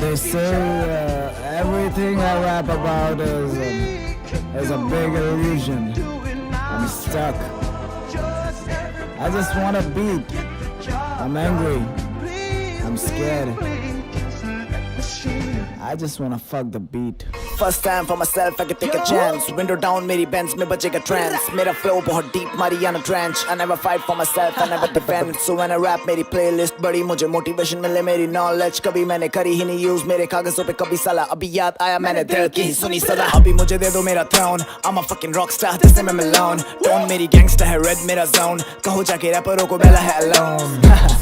They say everything I rap about is a big illusion. I'm stuck. I just want a beat. I'm angry. I'm scared. I just wanna fuck the beat. First time for myself, I can take a chance. Window down, मेरी Benz में बजेगा trance. मेरा flow बहुत deep, Mariana Trench. I never fight for myself, I never defend. So when I rap, मेरी playlist बड़ी, मुझे motivation मिले मेरी knowledge. कभी मैंने करी ही नहीं use मेरे कागजों पे कभी साला. अभी याद आया मैंने दिल की ही सुनी सदा. अभी मुझे दे दो मेरा throne. I'm a fucking rockstar, जैसे मैं Malone. Tone मेरी gangster है, red मेरा zone. कहो जाके रैपरों को बेला है alone.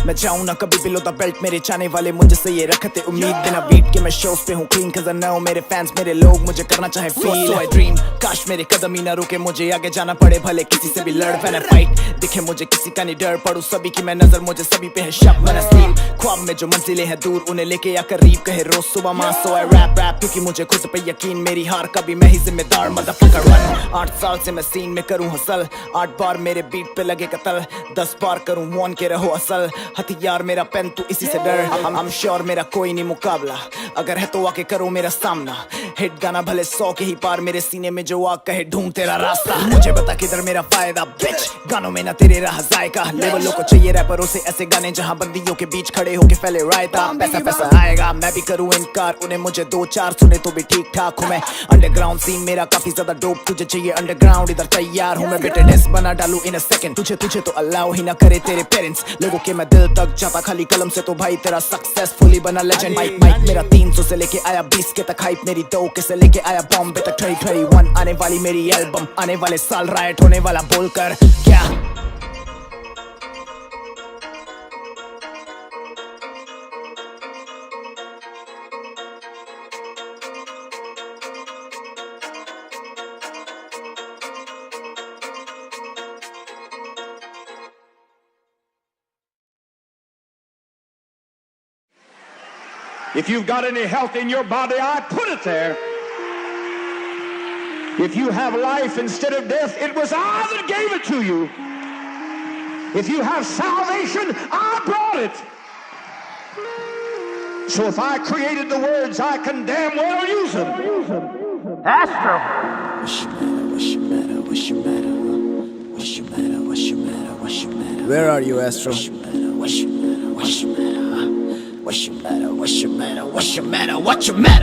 मैं चाहूँ ना कभी बिलो द बेल्ट, मेरे चाहने वाले मुझसे ये रखते उम्मीद. बिना बीट के मैं शोज पे हूँ क्लीन, cause I know मेरे फैंस मेरे लोग मुझे करना चाहे फील. So I dream, काश मेरे कदम ही ना रुके, मुझे आगे जाना पड़े भले किसी से भी लड़. When I fight, दिखे मुझे किसी का नहीं डर, पढ़ूं सभी की मैं नजर, मुझे सभी पे है शक. When I sleep, ख्वाब में जो मंजिलें हैं दूर, उन्हें लेके या करीब कहे रोज सुबह माँ. So I rap क्योंकि मुझे खुद पे यकीन, मेरी हार का भी मैं ही जिम्मेदार. Motherfucker run, 8 साल से मैं सीन में करूँ हसल. 8 बार मेरे बीट पे लगे कत्ल, 10 बार करूँ वॉन के रहो असल. हथियार मेरा पेन, तू इसी से डर. I'm sure मेरा कोई नहीं मुकाबला, अगर है तो आके करो मेरा सामना. हिट गाना भले 100 के ही पार, मेरे सीने में जो आग कहे ढूंढ तेरा रास्ता. मुझे बता किधर मेरा फायदा बिच, गानों में ना तेरे रहा जायका. लेवलों को चाहिए रैपरों से ऐसे गाने जहां बंदियों के बीच खड़े होके फैले रायता. पैसा पैसा आएगा, मैं भी करूँ इनकार, उन्हें मुझे 2-4 सुने तो भी ठीक ठाक हूँ मैं. अंडरग्राउंड सीन मेरा काफी ज्यादा डोप, तुझे चाहिए अंडरग्राउंड इधर तैयार हूँ मैं. बेटे डेस बना डालू इन अ सेकंड, तुझे तो अलाउ ही ना करे तेरे पेरेंट्स. लोगों के मैं दिल तक जाता खाली कलम से, तो भाई तेरा सक्सेसफुली बना लेजेंड. माइक मेरा 300 से लेके आया 20 के तक, हाइप मेरी 2 के से लेके आया बॉम्बे तक. 2021 आने वाली मेरी एल्बम, आने वाले साल राइट होने वाला बोलकर क्या. If you've got any health in your body, I put it there. If you have life instead of death, it was I that gave it to you. If you have salvation, I brought it. So if I created the words, I can damn well use them. Astro. Where are you, Astro?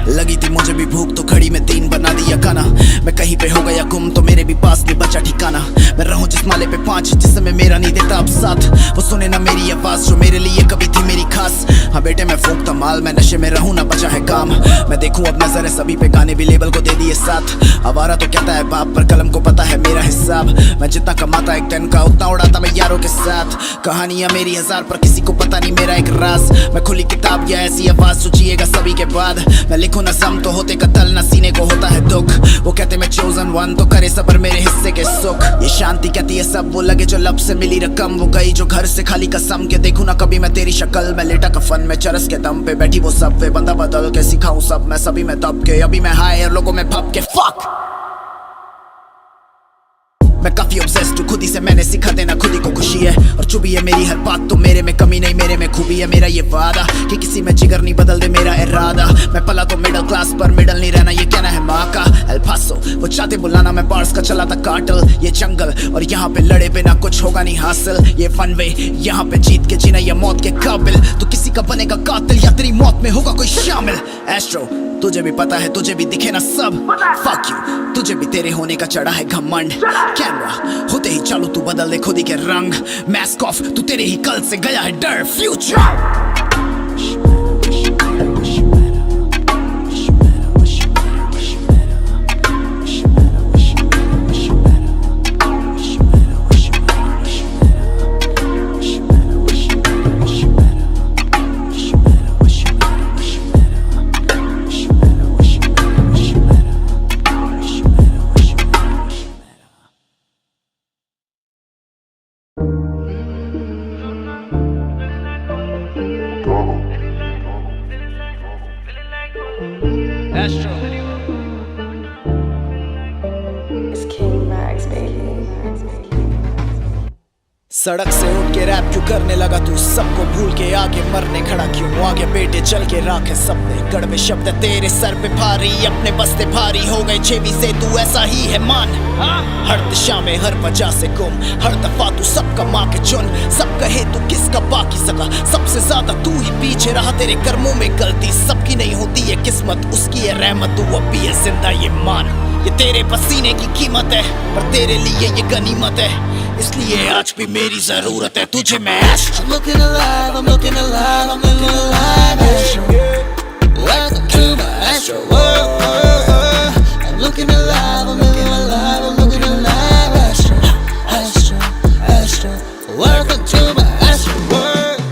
लगी थी मुझे भी भूख तो खड़ी में 3 बना दिया खाना. मैं कहीं पे हो गया गुम तो मेरे भी पास नहीं बचा ठिकाना. मैं रहूं जिस माले पे 5 जिसमें मेरा नहीं देता अब साथ, वो सुने ना मेरी आवाज जो मेरे लिए कभी थी मेरी खास. हाँ बेटे मैं फूंकता माल, मैं नशे में रहूं ना बचा है काम. मैं देखूं अब नजर है सभी पे, गाने भी लेबल को दे दिए साथ. आवारा तो कहता है बाप, पर कलम को पता है मेरा हिसाब. मैं जितना कमाता एक दिन का उतना उड़ाता मैं यारों के साथ. कहानियां मेरी 1000 पर किसी को पता नहीं मेरा एक राज. मैं खुली किताब या ऐसी आवाज सोचिएगा सभी के बाद. मैं लिखूं ना सम तो होते कत्ल, ना सीने को होता है दुख. वो कहते मैं chosen one तो करे सबर मेरे हिस्से के सुख. ये शांति कहती है सब वो लगे जो लब से मिली रकम. वो गई जो घर से खाली कसम के, देखूं ना कभी मैं तेरी शक्ल. मैं लेटा कफन में चरस के दम पे, बैठी वो सब वे बंदा बदल के सिखाऊं सब. मैं सभी में दब के, अभी मैं हाई और लोगों में भप के. फक मैं काफी ऑब्सेस्ड हूँ खुद ही से, मैंने सिखा देना खुद ही को खुशी है. और चुभी है मेरी हर बात तो मेरे में कमी नहीं, मेरे में खूबी है. मेरा ये वादा कि किसी में जिगर नहीं बदल दे मेरा इरादा. मैं पला तो मिडिल क्लास पर मिडल नहीं रहना, ये कहना है माँ का. एल पासो वो चाहते बुलाना, मैं बार्स का चला था कार्टल. ये जंगल और यहाँ पे लड़े पे ना कुछ होगा नहीं हासिल. ये फन वे यहाँ पे जीत के जीना या मौत के काबिल. तो किसी का बनेगा कातिल या तेरी मौत में होगा कोई शामिल. एस्ट्रो तुझे भी पता है, तुझे भी दिखे ना सब. फक यू, तुझे भी तेरे होने का चढ़ा है घमंड. कैमरा होते ही चालू तू बदल दे खुद ही के रंग. मास्क ऑफ तू तेरे ही कल से गया है डर. फ्यूचर सड़क से उठ के रैप क्यों करने लगा तू, सबको भूल के आगे मरने खड़ा क्यों, आगे बेटे चल के राखे सपने, कड़वे शब्द तेरे सर पे भारी, अपने बस्ते भारी हो गए छेवी से, तू ऐसा ही है मान। हर दिशा में हर वजह से गुम, हर दफा तू सबका माँ के चुन, सब कहे तू किसका बाकी सका, सबसे ज्यादा तू ही पीछे रहा, तेरे कर्मों में गलती सबकी नहीं होती है किस्मत, उसकी है रहमत, तू अब भी है जिंदा ये मान। ये तेरे पसीने की कीमत है पर तेरे लिए ये गनीमत है, इसलिए आज भी मेरी जरूरत है तुझे मैं। I'm looking alive, I'm looking alive, I'm looking alive, Astro. Welcome to my Astro world. I'm looking alive, I'm looking alive, I'm looking alive, Astro, Astro, Astro. Welcome to my Astro world.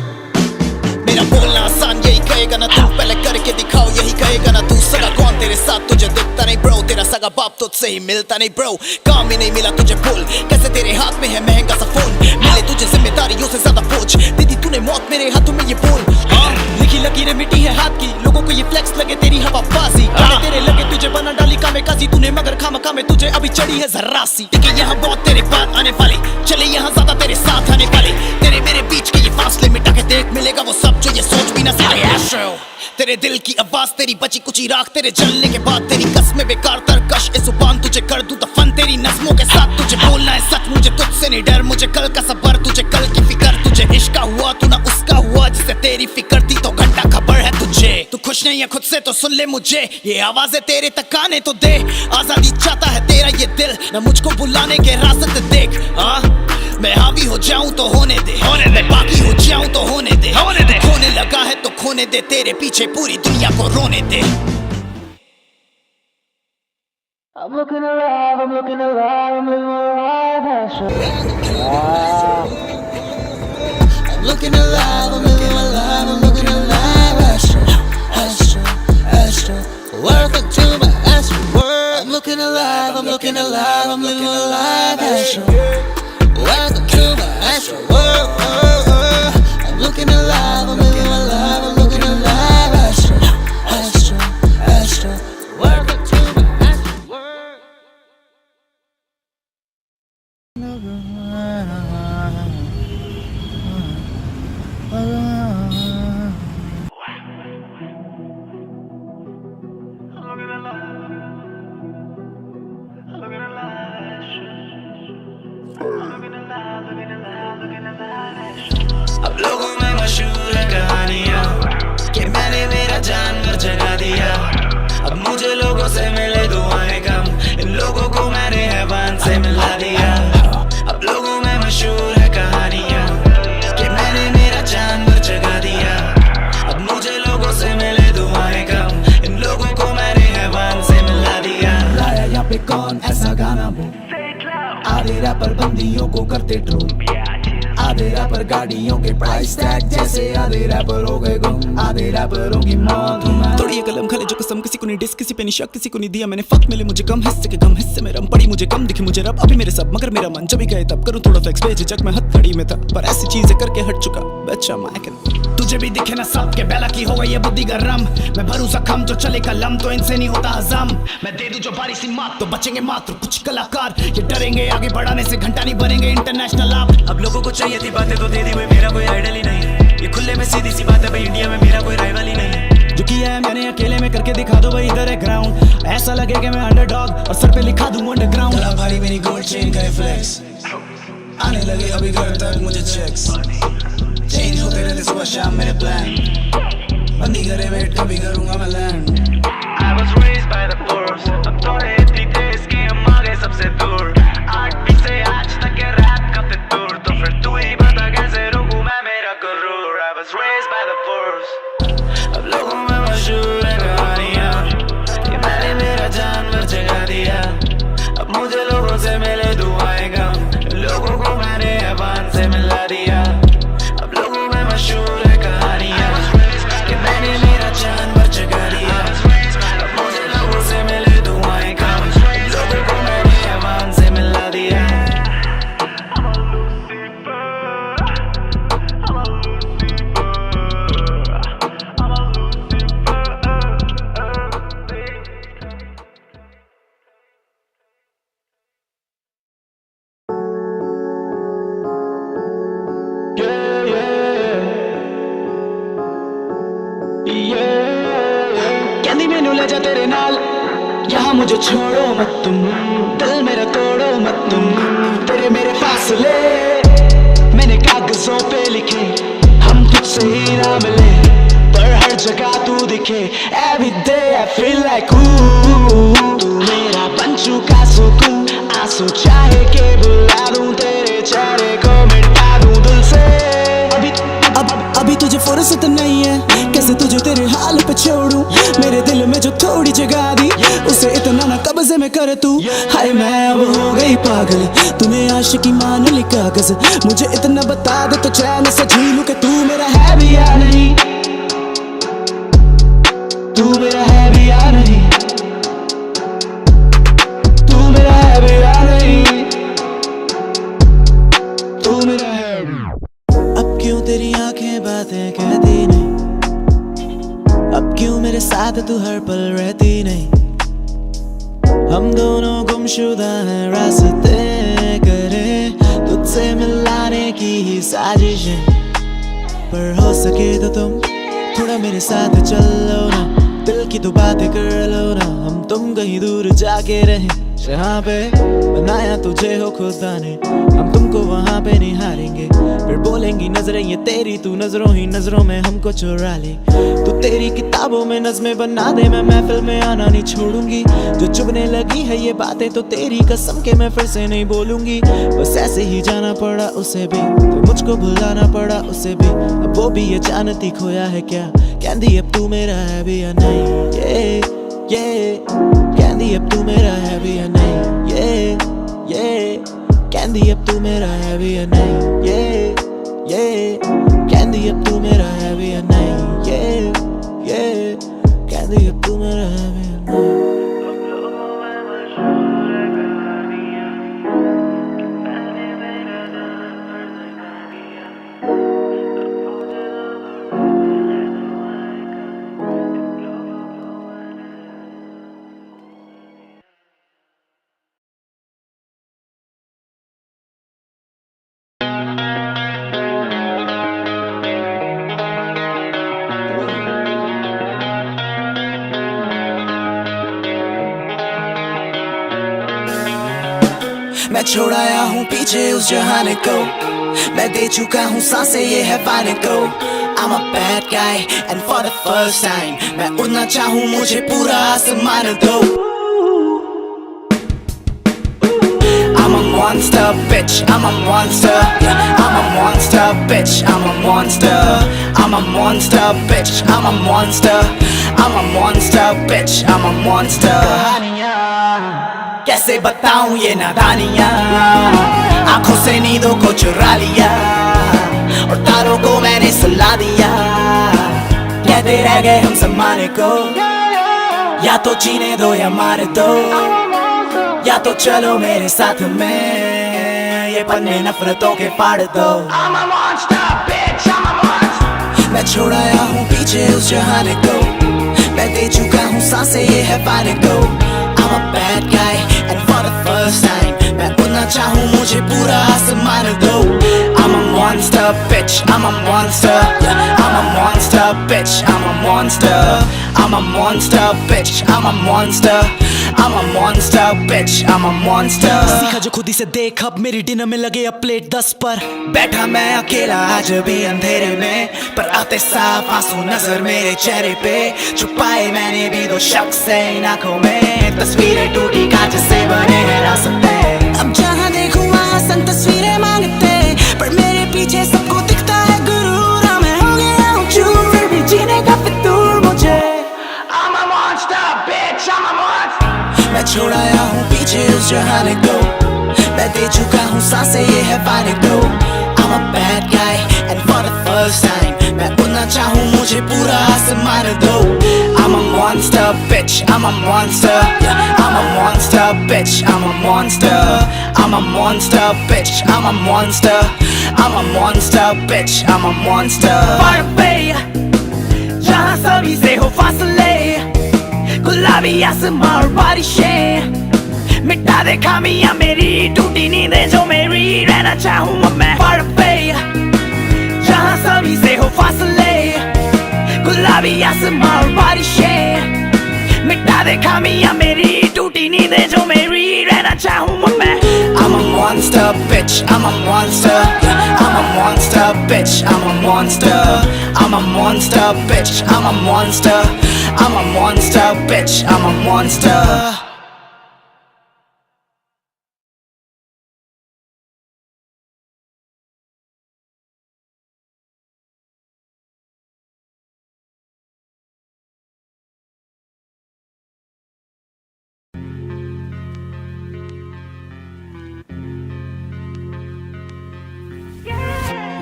मेरा बोलना आसान यही कहेगा ना तू, पहले करके दिखाओ यही कहेगा ना तू, सगा कौन तेरे साथ तुझे दिखता नहीं ब्रो, तेरा सगा बाप तुझसे ही मिलता नहीं ब्रो, काम ही नहीं मिला तुझे बोल, कैसे तेरे हाथ में है महंगा सा फोन, मिले तुझे जिम्मेदारियों से ज्यादा बोझ, दीदी तूने मौत मेरे हाथों में ये बोल, लिखी लकीरें मिट्टी है हाथ की, लोगों को ये फ्लेक्स लगे तेरी हवाबाजी, तेरे लगे तुझे बना डाली कामेकाजी तूने, मगर खामखा में तुझे अभी चढ़ी है जर्रासी, टिके यहाँ बहुत तेरे बाद आने वाले, चले यहाँ ज्यादा तेरे साथ आने वाले, तेरे मेरे बीच के ये फासले मिटा के देख, मिलेगा वो सब जो ये सोच भी ना सके। एस्ट्रो तेरे दिल की आवाज, तेरी बची कुची राख, तेरे जलने के बाद तेरी कसमें बेकार तरकश, ए जुबान तुझे कर दूं दफन तेरी नज़्मों के साथ, तुझे बोलना है सच मुझे तुझसे नहीं डर, मुझे कल का सबर तुझे कल की फिकर, तुझे इश्क का हुआ तू ना उसका हुआ, जिससे तेरी फिक्र थी तो घंटा खबर है तुझे, तू खुश नहीं है खुद से तो सुन ले मुझे, ये आवाजें तेरे तक आने तो दे, आजादी चाहता है तेरा ये दिल, ना मुझको बुलाने के रास्ते देख, मैं हावी हो जाऊं तो होने दे, बाकी हो जाऊं तो होने दे, खोने लगा है तो खोने दे, तेरे पीछे पूरी दुनिया को रोने दे। I'm looking alive, I'm looking alive, I'm looking alive, Astro. I'm looking alive, I'm looking alive, I'm looking alive, Astro, Astro, Astro. Welcome to my Astro world. I'm looking alive, I'm looking alive, I'm looking alive, Astro. Welcome to my Astro world. I'm looking alive, I'm looking alive, I'm looking alive, Astro, Astro, Astro. Welcome to my Astro world. अब लोगों में मशहूर है कहानियाँ कि मैंने मेरा जानवर जगा दिया, अब मुझे लोगों से मिले दुआएं कम, इन लोगों को मैंने हैवान से मिला दिया। अब लोगों में मशहूर है कहानियाँ कि मैंने मेरा जानवर जगा दिया, अब मुझे लोगों से मिले दुआएं कम, इन लोगों को मैंने हैवान से मिला दिया। लाया यहाँ पे कौन ऐसा गाना वो, आधे रैपर बंदियों को करते ट्रोल, आधे रैपर गाड़ियों के प्राइस टैग जैसे, आधे रैपर हो गए गुम, आधे रैपरों की मौत हुई। तोड़ी ये कलम खाले जो कसम, किसी को नहीं डिस, किसी पे नहीं शक, किसी को नहीं दिया मैंने फक, मिले मुझे कम हिस्से के कम हिस्से में रम पड़ी, मुझे कम दिखी मुझे रब, अभी मेरे सब मगर मेरा मन जब भी गए तब करूँ थोड़ा फ्लेक्स, बेझिझक मैं हथकड़ी में था पर ऐसी चीजें करके हट चुका बच्चा मैं। तुझे भी दिखे ना सबके बेला की हो गई ये बुद्धि गरम, मैं भरू जख्म जो चले कलम तो इनसे नहीं होता हजम, मैं दे दूं जो बारी सी मात तो बचेंगे मात्र कुछ कलाकार, ये डरेंगे आगे बढ़ाने से घंटा नहीं बनेंगे इंटरनेशनल आप। अब लोगों को चाहिए थी बातें तो दे दी, मेरा कोई आइडल ही नहीं, ये खुले में सीधी सी बात है भाई, इंडिया में मेरा कोई राइवल ही नहीं, जो किया है मैंने अकेले में करके दिखा दो भाई इधर है ग्राउंड, ऐसा लगे कि मैं अंडरडॉग और सर पे लिखा दूं अंडरग्राउंड। चला भारी मेरी गोल्ड चेन करे फ्लेक्स, आने लगे अभी घर तक मुझे चेक्स, चेंज होते रहते सुबह शाम मेरे प्लान, बंदी करे वेट कभी करूंगा मैं land. I was raised by the force, अब थोड़े इतनी तेज कि हम आ गए सबसे दूर, 8वीं से आज तक के रैप का फितूर, तो फिर तू ही बता कैसे रोकूं मैं मेरा गुरूर। I was raised by the force, अब लोगों में मशहूर है कहानियाँ कि मैंने मेरा जानवर जगा दिया, अब मुझे लोगों से मिले दुआएं कम, लोगों को मैंने हैवान से मिला दिया। अब लोगों में मशहूर है कहानियाँ कि मैंने मेरा जानवर जगा दिया, अब मुझे लोगों से मिले दुआएं कम, लोगों को मैंने हैवान से मिला दिया। कहंदी मैनू ले जा तेरे नाल, यहाँ मुझे छोड़ो मत तुम, दिल मेरा तोड़ो मत तुम। तेरे मेरे फासले मैंने कागजों पे लिखे, हम तुझसे ही ना मिले पर हर जगह तू दिखे। Every day I feel like तू मेरा बन चुका सुकून, आंसू चाहे के बुला दूं, तेरे चेहरे को मिटा दूं दिल से। अभी तुझे फुर्सत नहीं है, कैसे तुझे तेरे हाल पे छोड़ूं। मेरे दिल में जो थोड़ी जगह दी, उसे इतना ना कब्जे में कर तू। हाय मैं अब हो गई पागल, तूने आशिकी मान ली कागज। मुझे इतना बता दे तो चैन से जी लूं कि तू मेरा है भी या नहीं, तू मेरा है भी या नहीं, तू मेरा है भी या नहीं, तू मेरा है भी। अब क्यों तेरी आंखें बातें कहती नहीं, अब क्यों मेरे साथ तू हर पल रहती नहीं। हम दोनों गुमशुदा हैं, रास्ते करे तुझसे मिलाने की ही साजिशें। पर हो सके तो तुम थोड़ा मेरे साथ चलो ना, दिल की तो बातें कर लो ना। हम तुम कहीं दूर जाके रहें, जहाँ पे बनाया तुझे हो खुदा ने। हम तुमको वहाँ पे निहारेंगे, फिर बोलेंगी नजरें ये तेरी, तू नजरों ही नजरों में हमको चुरा ले। तू तेरी किताबों में नज़्में बना दे, मैं महफिल में आना नहीं छोड़ूंगी। जो चुभने लगी है ये बातें तो तेरी कसम के मैं फिर से नहीं बोलूंगी। बस ऐसे ही जाना पड़ा उसे भी, तो मुझको भुलाना पड़ा उसे भी। अब वो भी ये जानती खोया है क्या, कहंदी अब तू मेरा है भी या नहीं। कहंदी अब तू मेरा है भी या नहीं। कहंदी अब तू मेरा है भी या नहीं। कहंदी अब तू मेरा है भी या नहीं। कहंदी अब तू मेरा है भी या नहीं। मैं छोड़ आया हूँ पीछे उस जहान को, मैं दे चुका हूँ सांसें ये है पाने को। I'm a bad guy and for the first time मैं उड़ना चाहूँ, मुझे पूरा आसमान दो। I'm a monster bitch, I'm a monster, I'm a monster bitch, I'm a monster, I'm a monster bitch, I'm a monster, I'm a monster bitch, I'm a monster। कैसे बताऊं ये नादानियाँ, आंखों से नींदों को चुरा लिया और तारों को मैंने सुला दिया। कहते रह गए हम ज़माने को, या तो जीने दो या मार दो, या तो चलो मेरे साथ में ये पन्ने नफरतों के फाड़ दो। I'm a monster bitch, I'm a monster। मैं छोड़ आया हूँ पीछे उस जहान को, मैं दे चुका हूँ सांसें ये है पाने को। I'm a bad guy and for the first time मैं उड़ना चाहूँ, मुझे पूरा आसमान दो। I'm a monster bitch, I'm a monster, I'm a monster bitch, I'm a monster, I'm a monster bitch, I'm a monster, I'm a monster bitch, I'm a monster। सीखा जो खुद ही से देख, अब मेरी डिनर में लगे अब प्लेट 10 पर। बैठा मैं अकेला आज भी अंधेरे में, पर आते साफ आंसू नजर मेरे चेहरे पे। छुपाए मैंने भी दो शख्स है इन आंखों में, तस्वीरें टूटी कांच से बने हैं रास्ते। अब जहाँ देखूँ वहाँ सन तस्वीरें मांगते, पर मेरे पीछे सबको दिखता है गुरूर। मैं हो गया हूँ चूर, फिर भी जीने का फितूर मुझे। I'm a monster bitch, I'm a monster। मैं छोड़ आया हूँ पीछे उस जहान को, मैं दे चुका हूँ सांसें ये है पाने को। I'm a bad guy and for the first time मैं उड़ना चाहूँ, मुझे पूरा आसमान दो। I'm a monster bitch, I'm a monster, I'm a monster bitch, I'm a monster, I'm a monster bitch, I'm a monster, I'm a monster bitch, I'm a monster। Far away जहाँ सभी से हो फासले, गुलाबी आसमां और बारिशें मिटा दे खामियां मेरी, टूटी नींदें जो मेरी। रहना चाहूँ मैं far away जहाँ सभी से हो फासले, गुलाबी गुलाबी आसमां और बारिशें, मिटा दे खामियां मेरी, टूटी नींदें जो मेरी, रहना चाहूँ मैं। I'm a monster bitch, I'm a monster, I'm a monster bitch, I'm a monster, I'm a monster bitch, I'm a monster, I'm a monster bitch, I'm a monster.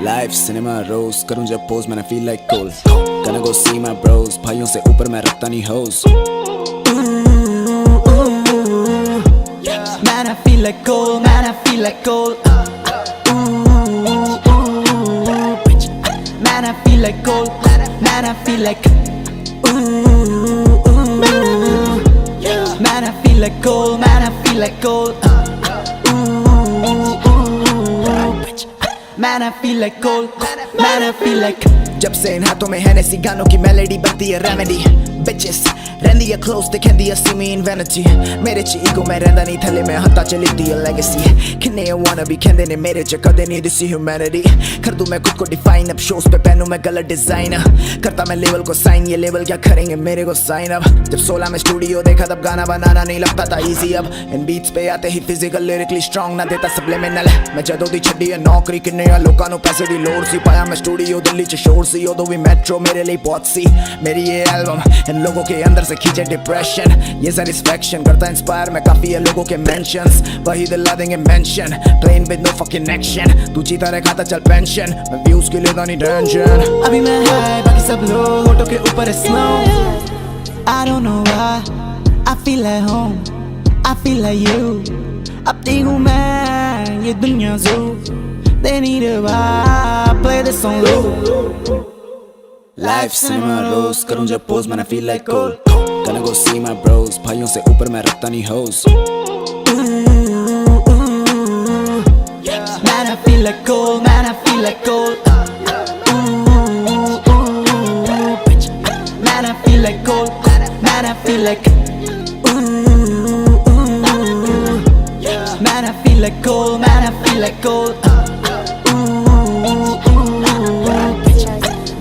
Live cinema रोज करूं जब पोज मैंने feel like कोल गना गो see my Bros भाइयों से ऊपर मैं रखता नहीं होस Man I feel like gold, man I feel like gold. Man I feel like gold, man I feel like. Man I feel like gold, man I feel like gold. Man I feel like gold, man I feel like. जब से इन हाथों में है ऐसी गानों की melody बनती है रेमेडी bitches रहंदी है close ते कहंदी है see me in vanity मेरे च ईगो मैं रहंदा नहीं थले मैं हत्था च लिखदी है legacy किन्ने wanna be कहंदे ने मेरे च कदे नहीं दिसी humanity कर दूं मैं खुद को define अब shows पे पहनूं मैं गलत डिजाइन करता मैं लेवल को साइन ये लेवल क्या करेंगे मेरे को साइन अब जब 16 में स्टूडियो देखा तब गाना बनाना नहीं लगता था easy अब इन बीट्स पे आते ही physical lyrically strong ना देता subliminal मैं जदों दी छड्डी है नौकरी किन्ने आ लोकां नूं पैसे दी लोड़ सी पाया मैं स्टूडियो दिल्ली च शोर सी उदों भी मेट्रो मेरे लिए बहुत सी मेरी ये एल्बम इन लोगों के अंदर से खींचे डिप्रेशन ये सेटिस्फैक्शन करता इंस्पायर मैं काफी है लोगों के मेंशंस वही दिला देंगे mansion plane with no fucking action तू जीता रहे खाता चल पेंशन मैं व्यूज के लिए नहीं टेंशन अभी मैं हाई बाकी सब लो होठों के ऊपर snow I don't know why I feel at home I feel like you अपनी हूँ मैं ये दुनिया zoo They need a vibe play this song low live cinema रोज करूं जब पोज मैंने फील लाइक कोल गना गो सी माय ब्रोस भाइयों से ऊपर मैं रखता नहीं होस Man I feel like gold, man I feel like gold. Man I feel like gold, man I feel like. Man I feel like gold, man I feel like gold.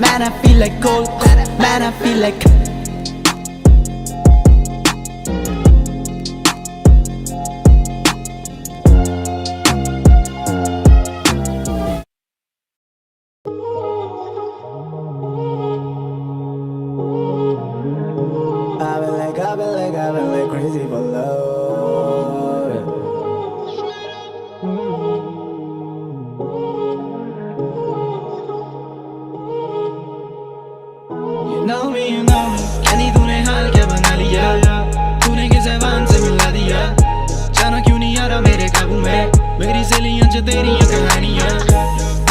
Man I feel like gold, man I feel like. I've been like crazy for love. You know me, कहनी तूने हाल क्या बना लिया तूने किस ज़बान से मिला दिया जाना क्यों नहीं आ रहा मेरे काबू में मेरी सहेलियां च तेरी कहानियां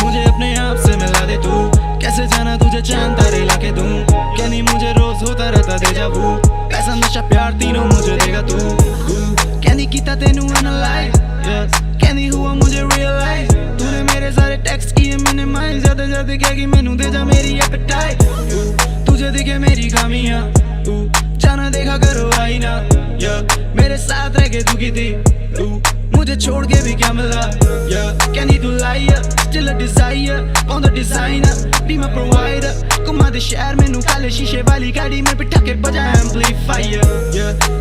मुझे अपने आप से मिला दे तू कैसे जाना तुझे चांद तारे लाके दूं कहनी मुझे रोज होता रहता डेजा वू पैसा नशा प्यार तीनों मुझे देगा तू कहनी कीता तेनू एनालाइज कहनी हुआ मुझे रियलाइज तूने मेरे सारे टेक्स्ट किए मिनिमाइज ज्यादा ज्यादा क्या कि मैनू दे जा मेरी एपेटाइट तुझे दिखे मेरी खामियां जाना देखा करो आईना मेरे साथ रह के तू की थी मुझे छोड़ के भी क्या मिला कहनी तू लाइया still a desire on the designer be my provider घुमा दे शहर मैनू काले शीशे वाली गाड़ी में बिठा के बजा एम्पलीफायर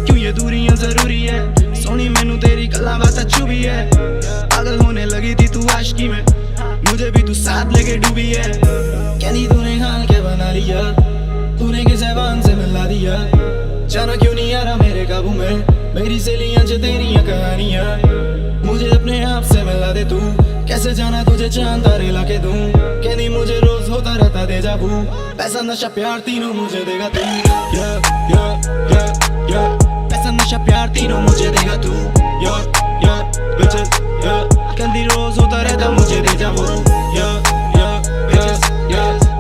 क्यों ये दूरियां जरूरी है सोनी मैनू तेरी गल्लां बातां चुभी है पागल होने लगी थी तू आशिकी में मुझे भी तू साथ लेके डूबी है कहनी तूने हाल क्या बना लिया तूने किस ज़बान से मिला दिया जाना क्यों नहीं आ रहा मेरे काबू में मेरी सहेलियां च तेरी कहानियां मुझे अपने आप से मिला दे तू कैसे जाना तुझे चांद तारे लाके दूं कहनी मुझे रोज होता रहता डेजा वू पैसा नशा प्यार तीनों मुझे देगा तू पैसा नशा प्यार तीनों मुझे देगा तू bitches कहनी रोज होता रहता मुझे डेजा वू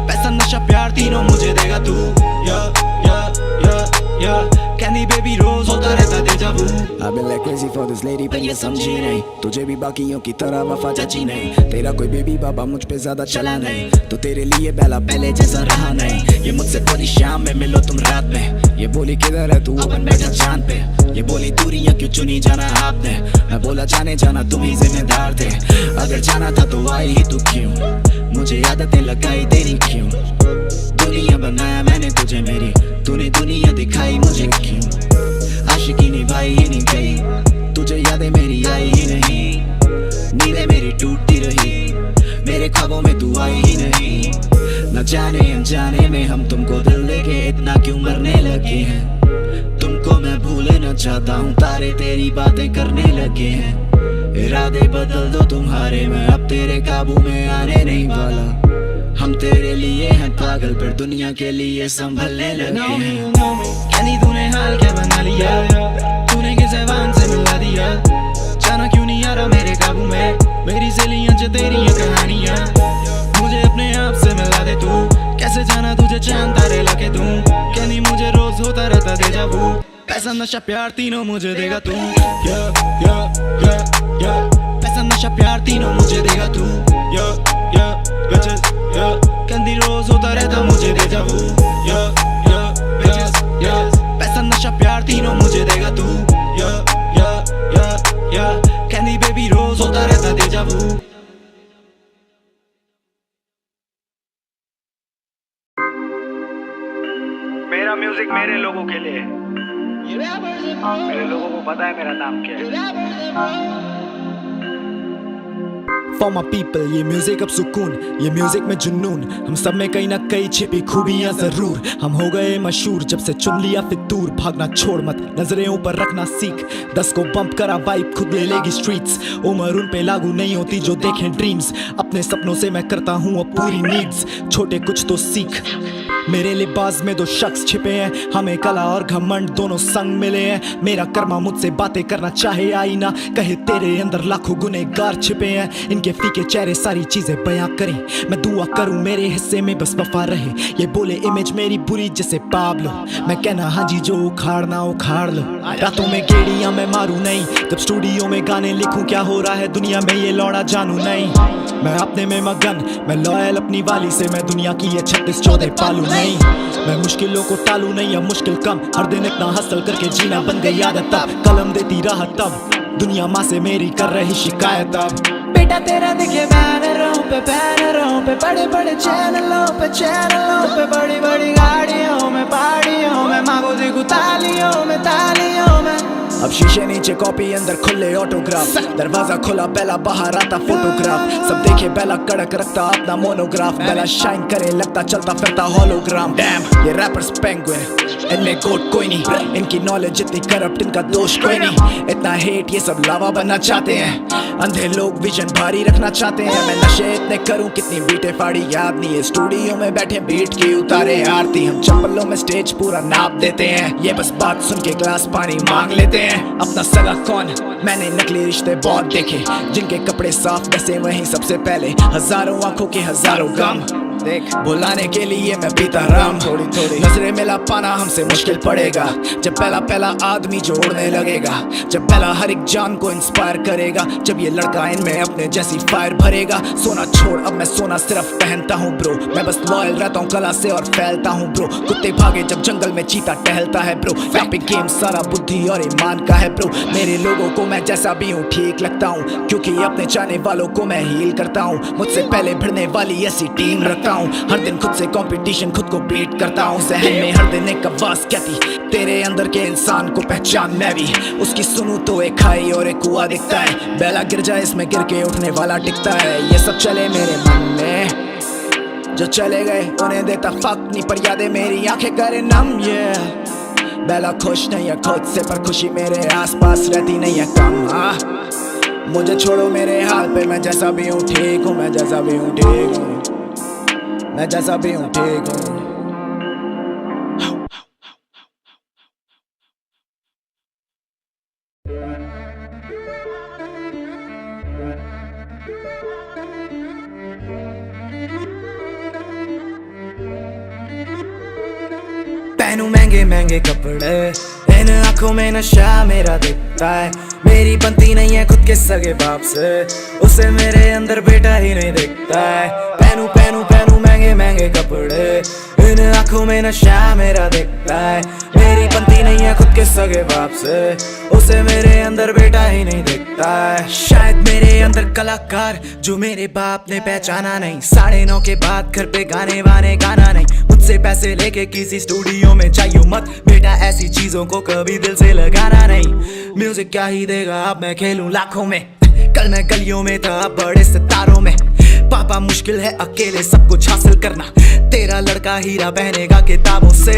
पैसा नशा प्यार तीनों मुझे देगा तू कहनी बेबी रोज होता रहता डेजा वू I've been like crazy for this lady पर ये समझी नहीं तुझे भी बाकियों की तरह वफा जची नहीं तेरा कोई बेबी बाबा मुझ पे ज्यादा चला नहीं तो तेरे लिए पहला पहले जैसा रहा नहीं ये मुझसे परेशान बोली किधर है तू, अपन बैठा चांद पे। ये बोली दूरियां क्यों चुनी जाना आपने, मैं बोला जाने जाना तुम ही जिम्मेदार थे। अगर जाना था तो आई ही तू क्यों, मुझे आदतें लगाई तेरी क्यों। दुनिया बनाया मैंने तुझे मेरी, तूने दुनिया दिखाई मुझे क्यों। आशिकी निभाई ही नहीं गई, तुझे यादें मेरी आई ही नहीं। नींदें मेरी टूटती रही, मेरे ख्वाबों में तू आई ही नहीं। न जाने अनजाने में हम तुमको दिल देके इतना क्यों मरने लगे हैं। तुमको मैं भूलना चाहता हूँ, तारे तेरी बातें करने लगे हैं। इरादे बदल दो तुम्हारे, मैं अब तेरे काबू में आने नहीं वाला। हम तेरे लिए हैं पागल, पर दुनिया के लिए संभलने लगे हैं। कहनी तूने हाल क्या बना लिया, तूने किस जबान से मिला दिया। जाना क्यों नहीं आ रहा मेरे काबू में, मेरी सहेलियां जो तेरी ये कहानियां। मुझे अपने आप से मिला दे तू, कैसे जाना तुझे चांद तारे लगे तू। कहनी मुझे रोज होता रहता डेजा वू, पैसा नशा प्यार तीनों मुझे देगा तू। पैसा नशा प्यार तीनों मुझे देगा तू। कहनी रोज होता रहता मुझे डेजा वू। पैसा नशा प्यार तीनों मुझे देगा तू। कहनी बेबी रोज होता रहता डेजा वू। मेरा म्यूजिक मेरे लोगों के लिए, मेरे लोगों को पता है मेरा नाम क्या है। For my people, ये म्यूजिक अब सुकून, ये म्यूजिक में जुनून। हम सब में कहीं ना कहीं छिपी खूबियां जरूर। हम हो गए मशहूर जब से चुन लिया फिर दूर। भागना छोड़ मत, नजरें ऊपर रखना सीख। 10 को बम्प करा वाइब खुद ले लेगी स्ट्रीट्स। उम्र उन पे लागू नहीं होती जो देखें ड्रीम्स। अपने सपनों से मैं करता हूँ अब पूरी नीड्स। छोटे कुछ तो सीख, मेरे लिबास में 2 शख्स छिपे हैं। हमें कला और घमंड दोनों संग मिले हैं। मेरा कर्मा मुझसे बातें करना चाहे आईना, कहे तेरे अंदर लाखों गुनहगार छिपे हैं। इनके फीके चेहरे सारी चीजें बयां करें, मैं दुआ करूं मेरे हिस्से में बस वफा रहे। ये बोले इमेज मेरी बुरी जैसे पाब्लो, मैं कहना हाँ जी जो उखाड़ना उखाड़ लो। रातों में गेड़ियां मैं मारूं नहीं, जब स्टूडियो में गाने लिखूं क्या हो रहा है दुनिया में ये लौड़ा जानू नहीं। मैं अपने में मगन, मैं लॉयल अपनी वाली से, मैं दुनिया की ये 36-14 पालू नहीं। मैं मुश्किलों को टालू नहीं, अब मुश्किल कम। हर दिन इतना हसल करके जीना बन गई आदत। तब कलम देती राहत, तब दुनिया माँ से मेरी कर रही शिकायत। अब बेटा तेरा दिखे बैनरों पे बड़े बड़े चैनलों पे बड़ी बड़ी गाड़ियों में पहाड़ियों में माँ को देखूं तालियों में। अब शीशे नीचे कॉपी अंदर खुले ऑटोग्राफ। दरवाजा खुला बेला बाहर आता फोटोग्राफ। सब देखे बेला कड़क रखता अपना मोनोग्राफ। बेला शाइन करे लगता चलता फिरता होलोग्राम। डैम ये रैपर्स पेंगुइन, इनमें कोड कोई नहीं। इनकी नॉलेज इतनी करप्ट, इनका दोष कोई नहीं। इतना हेट ये सब लावा बनना चाहते हैं। अंधे लोग विजन भारी रखना चाहते हैं। मैं नशे इतने करूं कितनी बीटे फाड़ी याद नहीं है। स्टूडियो में बैठे बीट की उतारे आरती। हम चप्पलों में स्टेज पूरा नाप देते हैं। ये बस बात सुन के ग्लास पानी मांग लेते हैं। अपना सगा कौन, मैंने नकली रिश्ते बहुत देखे। जिनके कपड़े साफ वैसे वहीं सबसे पहले। हजारों आंखों के हजारों गम देख, बुलाने के लिए मैं पीता राम। थोड़ी थोड़ी नजरें मिला पाना हमसे मुश्किल पड़ेगा। जब पहला आदमी जो उड़ने लगेगा, जब पहला हर एक जान को इंस्पायर करेगा, जब ये लड़का इनमें अपने जैसी फायर भरेगा। सोना छोड़ अब मैं सोना सिर्फ पहनता हूँ ब्रो। मैं बस लॉयल रहता हूँ कला से और फैलता हूँ ब्रो। कुत्ते भागे जब जंगल में चीता टहलता है ब्रो। यहाँ गेम सारा बुद्धि और ईमान का है ब्रो। मेरे लोगों को मैं जैसा भी हूँ ठीक लगता हूँ, क्योंकि अपने चाहने वालों को मैं हील करता हूँ। मुझसे पहले भिड़ने वाली ऐसी टीम रखता हूँ। हर दिन खुद से कंपटीशन खुद को बीट करता हूँ। जहन में हर दिन एक आवाज कहती तेरे अंदर के इंसान को पहचान मैं भी। उसकी सुनूं तो एक खाई और एक कुआं दिखता है। बेला गिर जाए इसमें गिर के उठने वाला टिकता है। ये सब चले मेरे मन में, जो चले गए उन्हें देता फक नहीं, पर यादें मेरी आंखें करे नम। ये बेला खुश नहीं है खुद से, पर खुशी मेरे आसपास रहती नहीं है कम। मुझे छोड़ो मेरे हाल पे, मैं जैसा भी हूँ ठीक हूँ। मैं जैसा भी हूँ ठीक हूँ। मैं जैसा भी हूँ ठीक हूँ। पहनूं महंगे महंगे कपड़े, इन आंखों में नशा मेरा दिखता है। मेरी बनती नहीं है खुद के सगे बाप से, उसे मेरे अंदर बेटा ही नहीं दिखता है। पहनूं महंगे महंगे कपड़े, इन आंखों में नशा मेरा दिखता है, मेरी बनती नहीं है खुद के सगे बाप से, उसे मेरे अंदर बेटा ही नहीं दिखता है। शायद मेरे अंदर कलाकार जो मेरे बाप ने पहचाना नहीं, 9:30 के बाद घर पे गाने वाने गाना नहीं, मुझसे पैसे लेके किसी स्टूडियो में जाइयो मत बेटा, ऐसी चीजों को कभी दिल से लगाना नहीं। म्यूजिक क्या ही देगा अब मैं खेलूं लाखों में, कल मैं गलियों में था अब बड़े सितारों में। पापा मुश्किल है अकेले सब कुछ हासिल करना, तेरा लड़का हीरा पहनेगा किताबों से,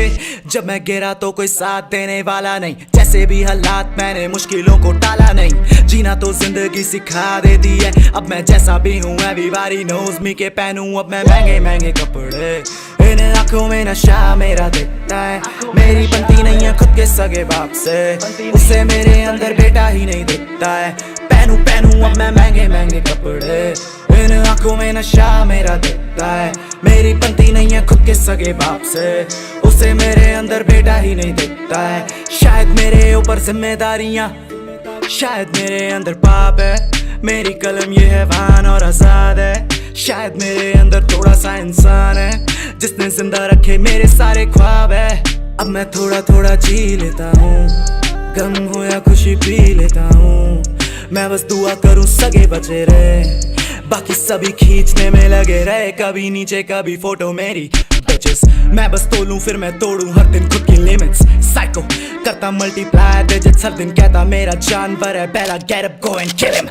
जब मैं गिरा तो कोई साथ देने वाला नहीं, जैसे भी हालात मैंने मुश्किलों को टाला नहीं, जीना तो जिंदगी सिखा देती है, अब मैं जैसा भी हूँ एवरीबॉडी नोज मी के पहनूं अब मैं महंगे महंगे कपड़े। इन आंखों में नशा मेरा दिखता है, मेरी बनती नहीं है खुद के सगे बाप से, उससे मेरे अंदर बेटा ही नहीं दिखता है, पहनूं अब मैं महंगे महंगे कपड़े। इन आंखों में नशा मेरा दिखता है, मेरी बनती नहीं है खुद के सगे बाप से, उसे मेरे अंदर बेटा ही नहीं दिखता है। शायद मेरे ऊपर जिम्मेदारियां, शायद मेरे अंदर पाप है, मेरी कलम ये है वान और आजाद है, शायद मेरे अंदर थोड़ा सा इंसान है जिसने जिंदा रखे मेरे सारे ख्वाब है। अब मैं थोड़ा थोड़ा जी लेता हूँ, गम हो या खुशी पी लेता हूँ, मैं बस दुआ करूँ सगे बचे रहे, बाकी सभी खींचने में लगे रहे, कभी नीचे कभी फोटो मेरी bitches। मैं बस तोलूं फिर मैं तोड़ूं हर दिन खुद की लिमिट्स, साइको करता मल्टीप्लाई डिजिट्स, हर दिन कहता मेरा जानवर है Bela get up go and kill him.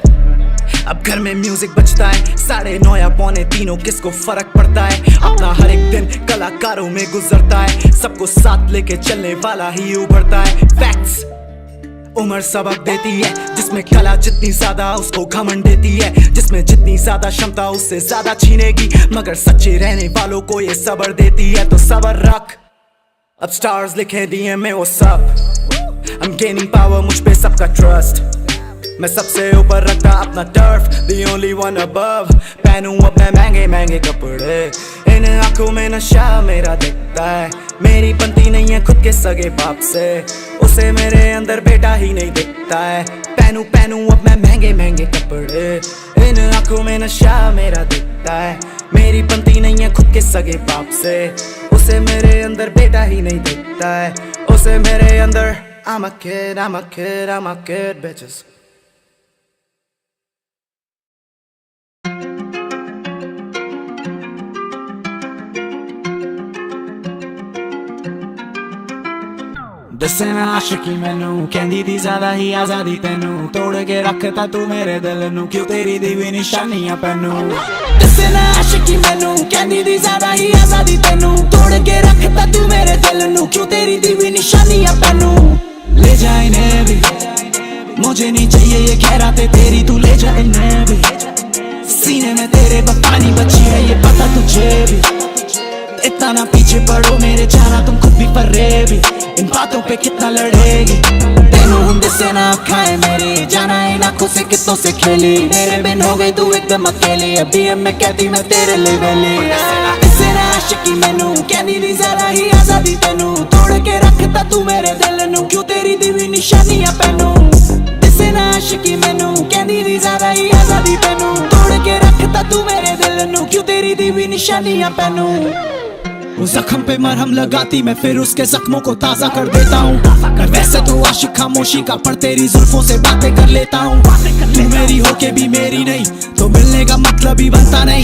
अब घर में म्यूजिक बजता है 9:30 या 2:45 किसको फर्क पड़ता है, अपना हर एक दिन कलाकारों में गुजरता है, सबको साथ लेके चलने वाला ही उभरता है। फैक्ट्स उम्र सबक देती है, जिसमें कला जितनी ज्यादा उसको घमंड देती है, जिसमें जितनी ज्यादा क्षमता उससे ज्यादा छीनेगी, मगर सच्चे रहने वालों को ये सब्र देती है, तो सब्र रख। अब स्टार्स लिखे दिए में वो सब, I'm gaining power मुझ पे सबका ट्रस्ट, मैं सबसे ऊपर रखता अपना turf, the only one above। पहनूं अब मैं महंगे महंगे कपड़े, इन आंखों में नशा मेरा दिखता है, मेरी बनती नहीं है खुद के सगे बाप से, उसे मेरे अंदर बेटा ही नहीं दिखता है, पहनूं अब मैं महंगे महंगे कपड़े, इन आंखों में नशा मेरा दिखता है, मेरी बनती नहीं है खुद के सगे बाप से, उसे मेरे अंदर बेटा ही नहीं दिखता है, उसे मेरे अंदर I'm a kid, I'm a kid, I'm a kid, bitches। दसे ना आशिकी मैनू कहंदी दी ज्यादा ही आजादी तेनू, तोड़ के रखता तू मेरे दिल नू, क्यों तेरी दी भी निशानियां पैनू। दसे ना आशिकी मैनू कहंदी दी ज्यादा ही आजादी तेनू, तोड़ के रखता तू मेरे दिल नू, क्यों तेरी दी भी निशानियां पैनू। ले जा इन्हें भी, मुझे नहीं चाहिए ये खैराते तेरी, तू ले जा इन्हें भी, सीने में तेरे पानी बची है ये पता तुझे भी, इतना ना पीछे पड़ो मेरे जाना तुम खुद भी फर्रे भी, इन बातों पे कितना लड़ेगी, तेनू हुंदे से ना खाए मेरी जाना इन आँखों से कितनों से खेली, मेरे बिन हो गई तू एकदम अकेली, अभी अब मैं कहती मैं तेरे लिए वेली। इससे ना आशिकी मैनू कहनी दी जरा ही आजादी तेनू, तोड़ के रखता तू मेरे दिल नू, क्यों तेरी दी भी निशानियां पैनू। इससे ना आशिकी मैनू कहनी दी जरा ही आजादी तेनू, तोड़ के रखता तू मेरे दिल नू, क्यों तेरी दी भी निशानियां पैनू। उस जख्म पे मरहम लगाती मैं फिर उसके जख्मों को ताजा कर देता हूँ, वैसे तो आशिक खामोशी का पर तेरी जुल्फों से बातें कर लेता हूँ, तू मेरी होके भी मेरी नहीं तो मिलने का मतलब ही बनता नहीं,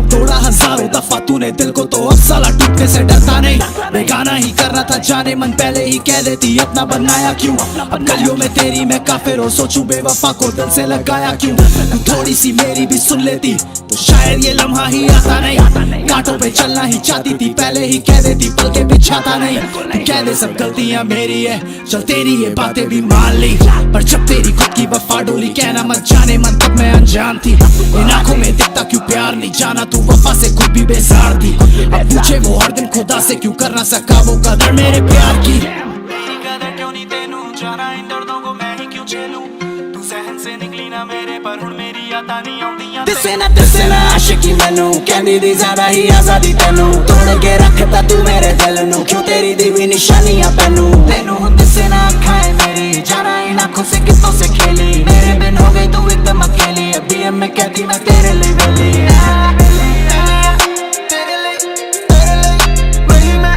तोड़ा हजारों दफा तूने दिल को तो अब साला टूटने से डरता नहीं, बेगाना ही करना था जाने मन पहले ही कह देती अपना बनाया क्यों, अब गलियों में तेरी मैं काफिर हो सोचूं बेवफा को दिल से लगाया क्यों, तू थोड़ी सी मेरी भी सुन लेती तो शायद ये लम्हा ही आता नहीं, कांटों पे चलना ही चाहती थी पहले ही कह देती पल के बिछाता नहीं, कह दे सब गलतियां मेरी है चल तेरी ये बातें भी मान ली, पर जब तेरी खुद की वफा डोली कहना मत जाने मन तब मैं अनजान थी, इन आंखों में दिखता क्यों प्यार नहीं जाना तू वफा से खुद भी बेजार थी, अब पूछे वो हर दिन खुदा से क्यों कर ना सका वो कदर मेरे प्यार की, मेरी कदर क्यों नहीं तेनू जाना इन दर्दों को मैं ही क्यों झेलूं, तू सहन से निकली ना मेरे पर हुण मेरी यादां नहीं आउंदियां, दिसे ना आशिकी मैनू कहंदी दी ज्यादा ही आजादी तेनू, तोड़ के रखता तू मेरे दिल नू, क्यों तेरी दी भी निशानियां पैनू, तेनू हुण दिसे ना खाए मेरी जाना इन आँखों से कितनों से खेली, मेरे बिन हो गई तू एकदम अकेली, अभी अब मैं कहती मैं तेरे लिए वेली, तेरे लिए वही मैं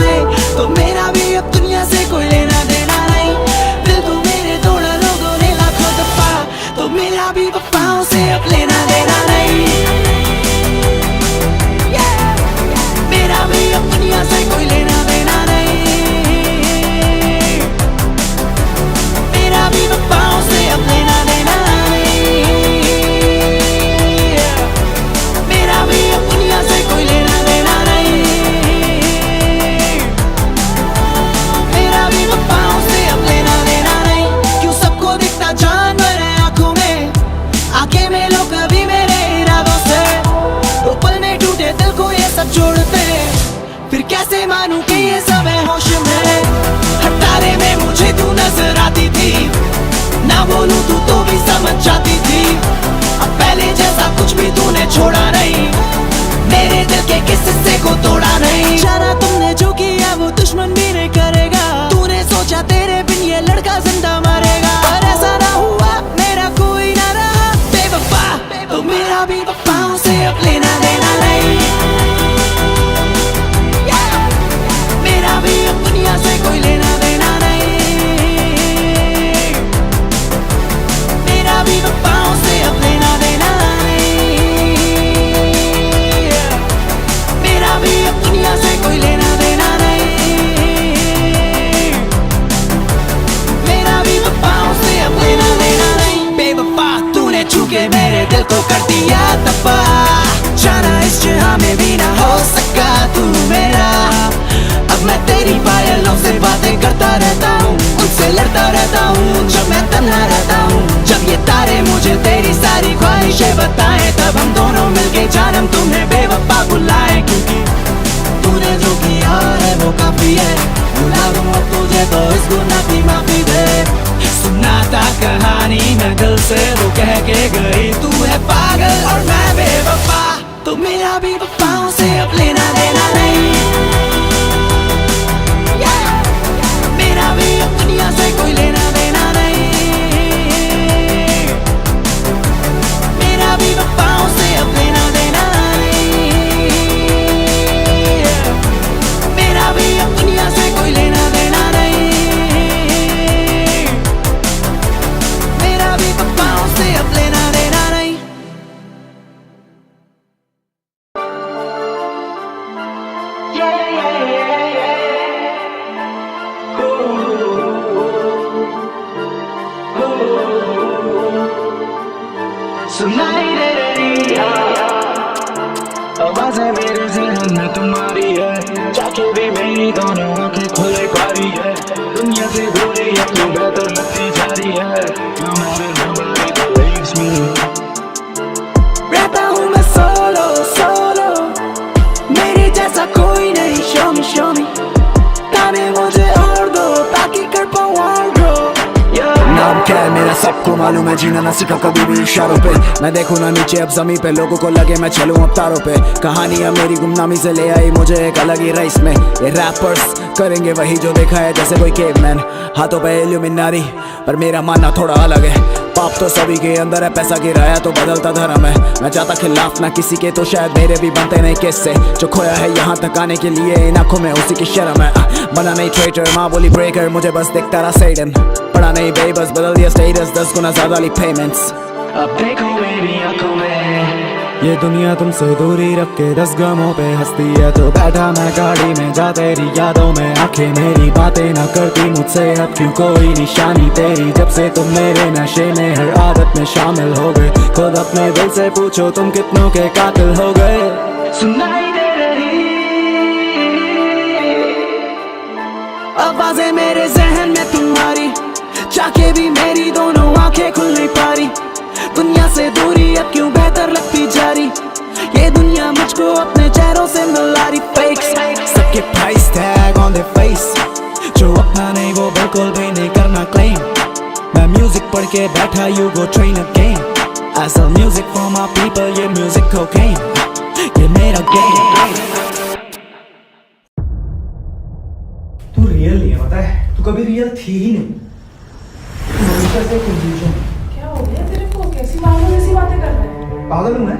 में, तो मेरा भी अब दुनिया से कोई लेना देना नहीं। दिल तो मेरे तोड़ा लोगों ने लाखों दफा, तो मेरा भी वफाओं से अब लेना देना नहीं। मेरा भी अब दुनिया से कोई लेना देना नहीं। मेरा भी वफाओं से अब लेना देना नहीं। मेरा भी अब दुनिया से कोई लेना देना नहीं। मेरा भी वफाओं से अब लेना देना नहीं। क्यों सबको दिखता जानवर है आंखों में, आंखें में लोग कभी मेरे इरादों से, तो पल में टूटे दिल को ये सब जोड़ते, फिर कैसे मानूं कि ये सब है होश में। हर तारे में मुझे तू नजर आती थी, ना बोलूं तू तो भी समझ जाती थी। अब पहले जैसा कुछ भी तूने छोड़ा नहीं, मेरे दिल के किस हिस्से को तोड़ा नहीं। जाना तुमने जो किया वो दुश्मन भी नहीं करेगा, तूने सोचा तेरे बिन ये लड़का जिंदा मरेगा, पर ऐसा ना हुआ, मेरा कोई ना रहा बेवफा, तो मेरा भी वफाओं से अब लेना देना नहीं। मेरा भी अब दुनिया से कोई लेना देना नहीं। मेरा भी वफाओं से अब लेना देना नहीं। मेरा भी अब दुनिया से कोई लेना देना नहीं। मेरा भी वफाओं से अब लेना देना नहीं। बेवफा तूने छूके मेरे दिल को कर दिया दफा, जाना इस जहां में भी ना हो सका तू मेरा। अब मैं तेरी पायलों से बातें करता रहता हूँ, उनसे लड़ता रहता हूँ जब मैं तन्हा रहता हूँ। जब ये तारे मुझे तेरी सारी ख्वाहिशें बताएं, तब हम दोनों मिलके जानम तुम्हें बेवफा बुलाएं, क्योंकि तूने जो किया है वो काफी है। भुला दूँ अब तुझे तो इस गुनाह की माफी दे। सुना था कहानी मैं दिल से वो कह के गई, तू है पागल और मैं बेवफा, तो मेरा भी वफाओं से अब लेना देना नहीं। मेरा भी अब दुनिया से कोई लेना देना नहीं। मेरा भी वफाओं से अब लेना देना नहीं। मेरा भी अब दुनिया से कोई लेना देना नहीं। मेरा भी वफाओं से अब लेना देना नहीं। सुनाई दे रही आवाज़ें मेरे ज़हन में तुम्हारी है, जाके भी मेरी दोनों आंखें खुले पारी है। दुनिया से दूरी अपनी बेहतर लगती जा रही है, nobody believes me। रहता हूँ मैं सोलो सोलो, मेरे जैसा कोई नहीं। show me ताने मुझे और दो ताकि कर पाऊँ और grow। नाम क्या है मेरा सबको मालूम है, जीना ना सीखा कभी भी इशारों पे। मैं देखूं ना नीचे अब जमीन पे, लोगों को लगे मैं चलूं अब तारों पे। कहानियां मेरी गुमनामी से ले आई मुझे एक अलग ही रेस में। ये रैपर्स करेंगे वही जो देखा है जैसे कोई केवमैन, हाथों पे इल्यूमिनारी, पर मेरा मानना थोड़ा अलग है। पाप तो सभी के अंदर है, पैसा गिराया तो बदलता धर्म है। मैं चाहता खिलाफ ना किसी के, तो शायद मेरे भी बनते नहीं किससे। जो खोया है यहाँ तक आने के लिए इन आंखों में उसी की शर्म है। बना नहीं ट्रेटर, माँ बोली ब्रेकर, मुझे बस दिखता रहा सैडन। पढ़ा नहीं बेबस, बदल दिया स्टेटस, 10 गुना ज्यादा ली पेमेंट्स। अब देखो मेरी आंखों में ये दुनिया तुमसे दूरी रख के 10 गमों पे हंसती है, तो बैठा मैं गाड़ी में जा तेरी यादों में। आंखें मेरी बातें ना करती मुझसे अब क्यों कोई निशानी तेरी, जब से तुम मेरे नशे में हर आदत में शामिल हो गए। खुद अपने दिल से पूछो तुम कितनों के कातिल हो गए। सुनाई दे रही आवाज़ें मेरे जहन में तुम्हारी, चाके भी मेरी दोनों आंखें खुल नहीं पा रही। दुनिया से दूरी अब क्यों बेहतर लगती जा रही, ये दुनिया मुझको अपने चेहरों से मिला रही। फेक्स सबके price tag on their face, जो अपना नहीं वो बिल्कुल भी नहीं करना क्लेम। मैं म्यूजिक पढ़ के बैठा, you go train again. I sell music for my people, ये म्यूजिक कोकेन, ये मेरा गेम। तू रियल नहीं है, पता है? तू कभी रियल थी ही नहीं। हमेशा से कंफ्यूजन। क्या हो गया तेरे को? कैसी बातें कर रहा है? पागल हूँ मैं?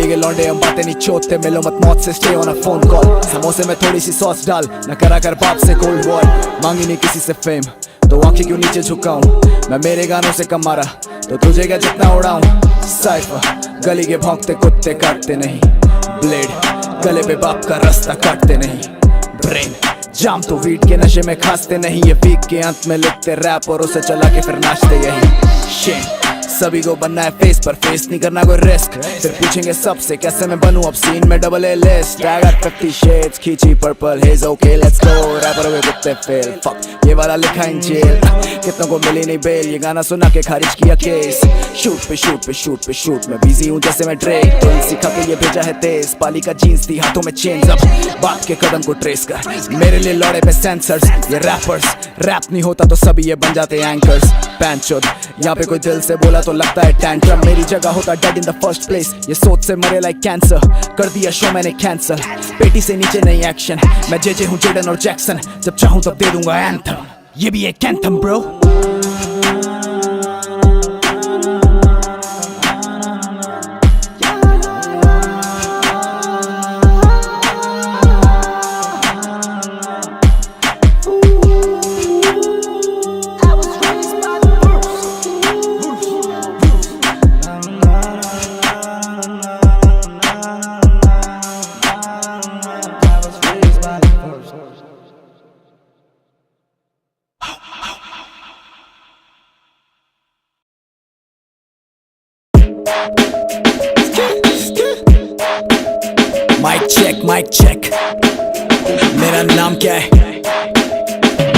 गली के लौंडे हम बातें नहीं छोड़ते, मिलो मत मौत से stay on a phone call. समोसे में थोड़ी सी सॉस डाल, न करा कर बाप से कोल्ड वॉर। मांगी नहीं किसी से फेम तो आंखें क्यों नीचे झुकाऊं, मैं मेरे गानों से कम मारा तो तुझे क्या जितना उड़ाऊं। साइफर गली के भौंकते कुत्ते काटते नहीं, ब्लेड गले पे बाप का रास्ता काटते नहीं। ब्रेन जाम तो वीट के नशे में खासते नहीं, ये वीक के अंत में लिखते रैप और उसे चला के फिर नाचते यही। शेम सभी को बनना है फेस पर, फेस नहीं करना कोई रिस्क। फिर पूछेंगे सबसे कैसे मैं बनूं अब सीन में double A list. I got 50 shades खींची purple haze, okay let's go. Rapper हुए कुत्ते फेल, फक ये वाला लिखा इन जेल। कितनों को मिली नहीं बेल, ये गाना सुना के खारिज किया केस। शूट पे शूट पे शूट पे शूट, मैं बिजी हूँ जैसे मैं ड्रेक। तो सिखा के ये भेजा है तेज, पाली का जीन्स थी हाथों में चेंज। अब बात के कदम को ट्रेस कर, मेरे लिए लौड़े पे सेंसर्स। ये रैपर्स रैप नहीं होता तो सभी ये बन जाते एंकर्स। पैंचोद यहाँ पे कोई दिल से बोला तो लगता है टैंट्रम, मेरी जगह होता dead in the first place. ये सोच से मरे लाइक कैंसर, कर दिया शो मैंने कैंसर। पेटी से नीचे नहीं एक्शन, मैं जेजे हूँ जेडन और जैक्सन। जब चाहूँ तब दे दूंगा एंथम, ये भी एक एंथम ब्रो। माइक चेक, मेरा नाम क्या है?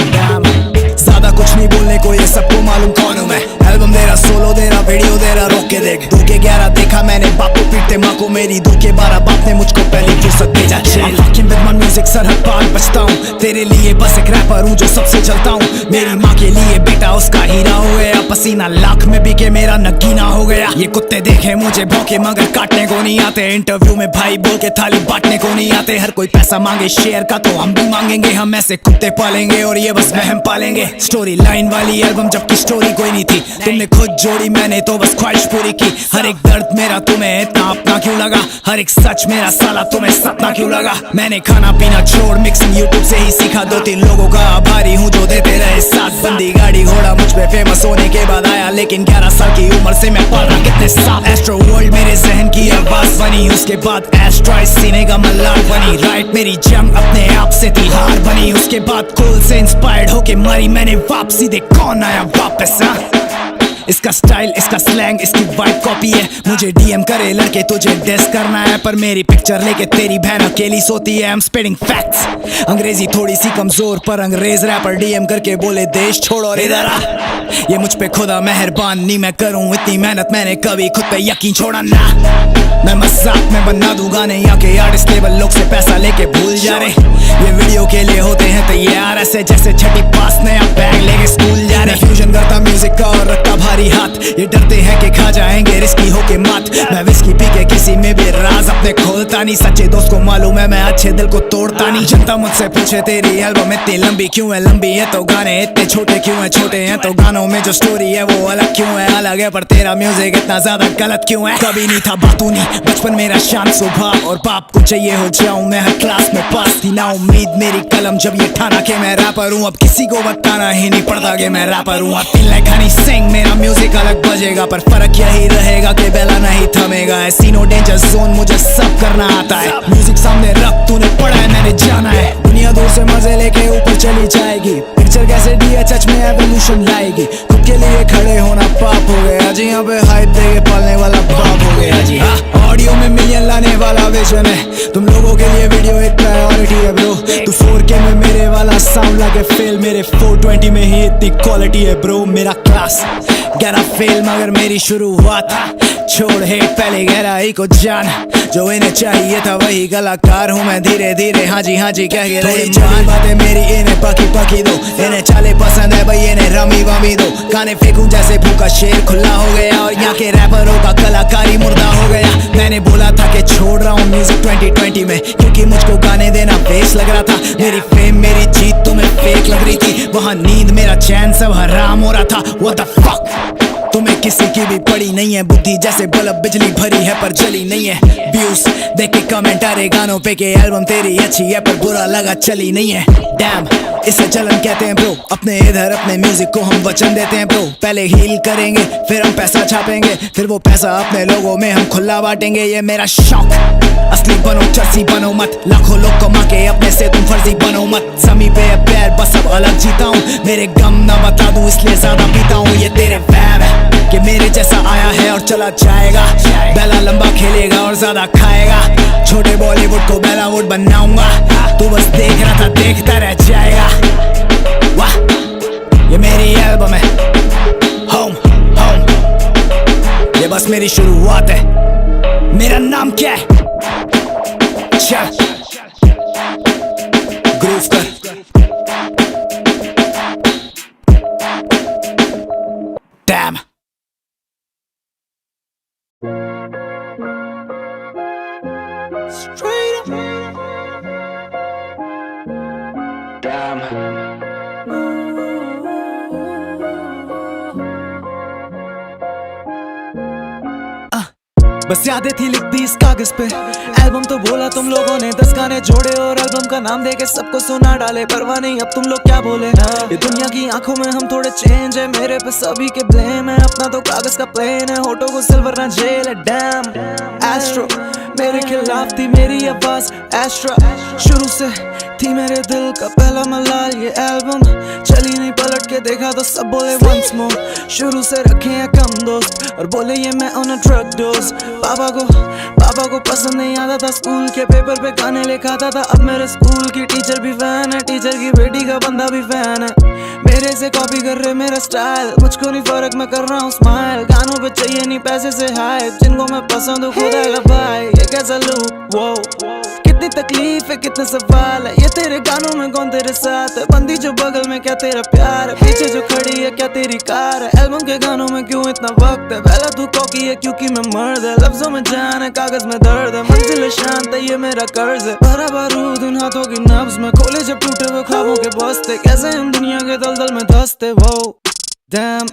नाम ज्यादा कुछ नहीं बोलने को, ये सबको मालूम कौन हूँ मैं। एल्बम दे रहा, सोलो दे रहा, वीडियो दे रहा, रोक के देख। 2 के 11 देखा मैंने बाप को पीटते माँ को मेरी, 2 के 12 बाप ने मुझको पहली फुर्सत भेजा जेल। विद माय म्यूजिक सरहद पार बचता हूँ, तेरे लिए बस एक रैपर हूँ जो सबसे चलता हूँ। मेरी माँ के लिए बेटा उसका हीरा हो गया, पसीना लाख में बिके मेरा नगीना हो गया। ये कुत्ते देखे मुझे भौंके मगर काटने को नहीं आते, इंटरव्यू में भाई बोल के थाली बांटने को नहीं आते। हर कोई पैसा मांगे शेयर का तो हम भी मांगेंगे, हम ऐसे कुत्ते पालेंगे और ये बस वहम पालेंगे। स्टोरी लाइन वाली एल्बम जबकि स्टोरी कोई नहीं थी, तुमने खुद जोड़ी मैंने तो बस ख्वाहिश पूरी की। हर एक दर्द मेरा तुम्हें इतना अपना क्यों लगा, हर एक सच मेरा साला तुम्हें सपना क्यों लगा। मैंने खाना पीना छोड़ मिक्सिंग यूट्यूब से ही सीखा, 2-3 लोगों का आभारी हूँ जो देते रहे साथ। बंदी गाड़ी घोड़ा मुझ पे फेमस होने के बाद आया, लेकिन 11 साल की उम्र से मैं पढ़ रहा कितने साल। एस्ट्रो वर्ल्ड मेरे जहन की आवाज बनी, उसके बाद एस्ट्रॉइड सीने का मल्लार बनी। राइट मेरी जंग अपने आप से थी हार बनी, उसके बाद कोल से इंस्पायर्ड होके मारी मैंने वापसी। देख कौन आया वापस। इसका स्टाइल इसका स्लैंग इसकी वाइब कॉपी है, मुझे डीएम करे लड़के तुझे डिस करना है, पर मेरी पिक्चर लेके तेरी बहन अकेली सोती है। I'm spitting facts, अंग्रेजी थोड़ी सी कमजोर पर अंग्रेज रैपर डीएम करके बोले देश छोड़ और इधर आ। ये मुझ पे खुदा मेहरबान नहीं मैं करूं इतनी मेहनत, मैंने कभी खुद पे यकीन छोड़ा ना। मैं मजाक में बना दूं गाने, यहाँ के आर्टिस्ट लेवल लोग से पैसा लेके भूल जा रहे। ये वीडियो के लिए होते हैं तैयार ऐसे जैसे छठी पास नया बैग लेके स्कूल जा रहे। फ्यूजन करता म्यूजिक का और रखता भारी हाथ, ये डरते हैं कि खा जाएंगे रिस्की होके मात। मैं विस्की पी के किसी में भी राज अपने खोलता नहीं, सच्चे दोस्त को मालूम है मैं अच्छे दिल को तोड़ता नहीं। जनता मुझसे पूछे तेरी एल्बम इतनी लंबी क्यों है, लंबी है तो गाने इतने छोटे क्यों है, छोटे हैं तो गानों में जो स्टोरी है वो अलग क्यों है, अलग है पर तेरा म्यूजिक इतना ज्यादा गलत क्यों है। कभी नहीं था बातूनी बचपन मेरा शान स्वभाव, और बाप को चाहिए हो जाऊं मैं हर क्लास में पास। थी ना उम्मीद मेरी कलम जब ये ठाना के मैं रैपर हूँ, अब किसी को बताना ही नहीं पड़ता कि मैं रैपर हूँ। I feel like honey sing, मेरा म्यूजिक अलग बजेगा पर फर्क यही रहेगा कि बेला नहीं थमेगा। ऐसी नो डेंजर जोन मुझे सब करना आता है, म्यूजिक सामने रख तूने पढ़ा है मैंने जाना है। दुनिया दूर से मजे लेके ऊपर चली जाएगी, पिक्चर कैसे DHH में एवोल्यूशन लाएगी। खुद के लिए खड़े होना पाप हो गया जी, यहाँ पे हाइप देके पालने वाला बाप हो गया जी। ऑडियो में मिलियन लाने वाला विजन है, तुम लोगों के लिए वीडियो एक प्रायोरिटी है ब्रो। तू 4K में मेरे वाला साउंड लगे फेल, मेरे 420 में ही इतनी क्वालिटी है ब्रो। मेरा क्लास 11 फेल मगर मेरी शुरुआत, छोड़ हेट पहले गहराई को जान, जो इन्हें चाहिए था वही कलाकार हूँ मैं। धीरे धीरे हाँ जी कह के रही जान, बातें मेरी इन्हें पकी दो, इन्हें चाले पसंद है भाई इन्हें रमी वमी दो। गाने फेंकूं जैसे भूखा शेर खुला हो गया, और यहाँ के रैपरों का कलाकारी मुर्दा हो गया। मैंने बोला था कि छोड़ रहा हूँ म्यूजिक 2020 में, क्योंकि मुझको गाने देना बेस लग रहा था। मेरी फेम मेरी जीत तुम्हें फेक लग रही थी, वहाँ नींद मेरा चैन सब हराम हो रहा था। What the fuck? तुम्हें किसी की भी पड़ी नहीं है बुद्धि, जैसे बल्ब बिजली भरी है पर जली नहीं है। व्यूज देख के कमेंट आ रहे गानों पे के एल्बम तेरी अच्छी है पर बुरा लगा चली नहीं है। डैम इसे चलन कहते हैं ब्रो, अपने इधर अपने म्यूजिक को हम वचन देते हैं ब्रो। पहले हील करेंगे फिर हम पैसा छापेंगे, फिर वो पैसा अपने लोगों में हम खुला बांटेंगे। ये मेरा शौक, असली बनो चर्सी बनो मत, लाखों लोग कमा के अपने से तुम फर्जी बनो मत। समी पे पैर बस अब अलग जीता हूँ, मेरे गम ना बता दूं इसलिए ज्यादा पीता हूँ। ये तेरे वैब है कि मेरे जैसा आया है और चला जाएगा, बेला लंबा खेलेगा और ज्यादा खाएगा। छोटे बॉलीवुड को बेलावुड बनाऊंगा, तू बस देख रहा था देखता रह जाएगा। वाह ये मेरी एल्बम है होम होम, ये बस मेरी शुरुआत है। मेरा नाम क्या है? चल ग्रूव कर। Dam Straight up. बस यादें थी लिख दी इस कागज पे, एल्बम तो बोला तुम लोगों ने 10 गाने जोड़े और एल्बम का नाम देके सबको सुना डाले। परवाह नहीं अब तुम लोग क्या बोले, ये दुनिया की आंखों में हम थोड़े चेंज है, मेरे पे सभी के ब्लेम है। अपना तो कागज का प्लेन है, होठों को सिल्वर ना जेल है। डैम एस्ट्रो मेरे खिलाफ थी मेरी आवाज, एस्ट्रा शुरू से थी मेरे दिल का पहला मलाल। ये एल्बम चली नहीं, पलट के देखा तो सब बोले वंस मोर। शुरू से रखे हैं कम दोस्त और बोले ये मैं ऑन अ ड्रग डोज। पापा को पसंद नहीं आता था स्कूल के पेपर पे गाने लिखाता था, अब मेरे स्कूल की टीचर भी फैन है, टीचर की बेटी का बंदा भी फैन है। मेरे से कॉपी कर रहे मेरा स्टाइल, मुझको नहीं फर्क मैं कर रहा हूँ स्माइल। गानों पे चाहिए नहीं पैसे से हाइप, जिनको मैं पसंद हूँ खुदा का भाई। ये कैसा लूप वो, कितनी तकलीफ है कितने सवाल है, ये तेरे गानों में कौन तेरे साथ है। बंदी जो बगल में क्या तेरा प्यार है, पीछे जो खड़ी है क्या तेरी कार है। एल्बम के गानों में क्यों इतना वक्त है, पहला तू कॉकी है क्योंकि मैं मर्द है। लफ्जों में जान है कागज में दर्द है, मंजिल शांत है ये मेरा कर्ज है। भरा बारूद इन हाथों की नब्ज में, खोले जब टूटे वो ख्वाबों के बस्ते, कैसे हम दुनिया के दलदल में धंसते। वो डैम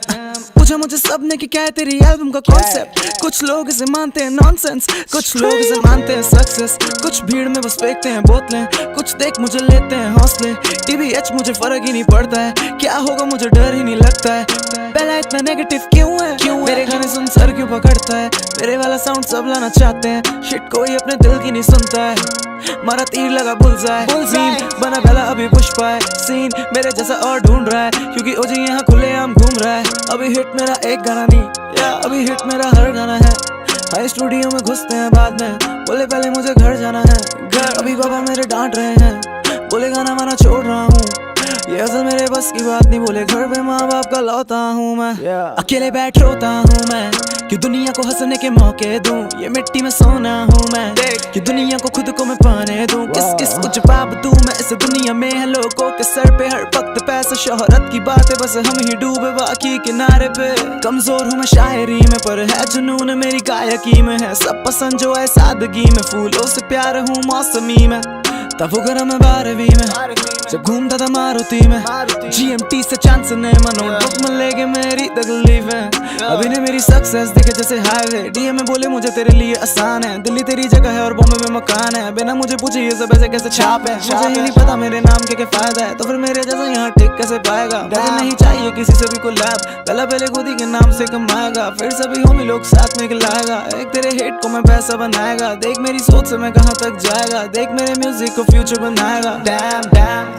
पूछा मुझे सबने कि क्या है तेरी एल्बम का कॉन्सेप्ट। कुछ लोग इसे मानते हैं नॉनसेंस, कुछ लोग इसे मानते हैं सक्सेस। कुछ भीड़ में बस फेंकते हैं बोतलें, कुछ देख मुझे लेते हैं हौसले। TBH मुझे फर्क ही नहीं पड़ता है, क्या होगा मुझे डर ही नहीं लगता है। पहला इतना नेगेटिव क्यों है, मेरे गाने सुन सर क्यों पकड़ता है। मेरे वाला साउंड सब लाना चाहते हैं, शिट कोई अपने दिल की नहीं सुनता है। मारा तीर लगा बुलजाए, बना पहला अभी पुष्पा है। सीन मेरे जैसा और ढूंढ रहा है, क्योंकि ओजी यहाँ खुलेआम घूम रहा है। अभी हिट मेरा एक गाना नहीं, अभी हिट मेरा हर गाना है। हाई स्टूडियो में घुसते हैं बाद में, बोले पहले मुझे घर जाना है। घर अभी पापा मेरे डांट रहे हैं, बोले गाना माना छोड़ रहा हूँ। ये असल मेरे बस की बात नहीं, बोले घर पे माँ बाप का लौटा हूँ मैं। अकेले बैठ रोता हूँ मैं कि दुनिया को हंसने के मौके दूं। ये मिट्टी में सोना हूँ मैं कि दुनिया को खुद को मैं पाने दूं। किस किस को जवाब दूं मैं इस दुनिया में है लोगों के सर पे हर वक्त पैसा शोहरत की बात है, बस हम ही डूबे बाकी किनारे पे। कमजोर हूँ मैं शायरी में पर है जुनून मेरी गायकी में है। सब पसंद जो है सादगी में, फूलों से प्यार हूँ मौसमी में। तब वो गरम है 12वीं में, जब घूमता था मारुति में। GMT से चांस ने नोटबुक में लेके मेरी तकलीफ है। अभी ने मेरी सक्सेस दिखे जैसे हाईवे, DM में बोले मुझे तेरे लिए आसान है। दिल्ली तेरी जगह है और बॉम्बे में मकान है, बिना मुझे पूछे ये सब ऐसे कैसे छाप है। मुझे ही नहीं पता मेरे नाम के क्या फायदा है, तो फिर मेरे जैसा यहाँ टिक कैसे पाएगा। मुझे नहीं चाहिए किसी से भी कोलैब, पहले खुद ही के नाम से कमाएगा, फिर सभी होमी लोग साथ में खिलाएगा। एक तेरे हिट को मैं पैसा बनाएगा, देख मेरी सोच से मैं कहाँ तक जाएगा। देख मेरे म्यूजिक को फ्यूचर बनाएगा। Dam dam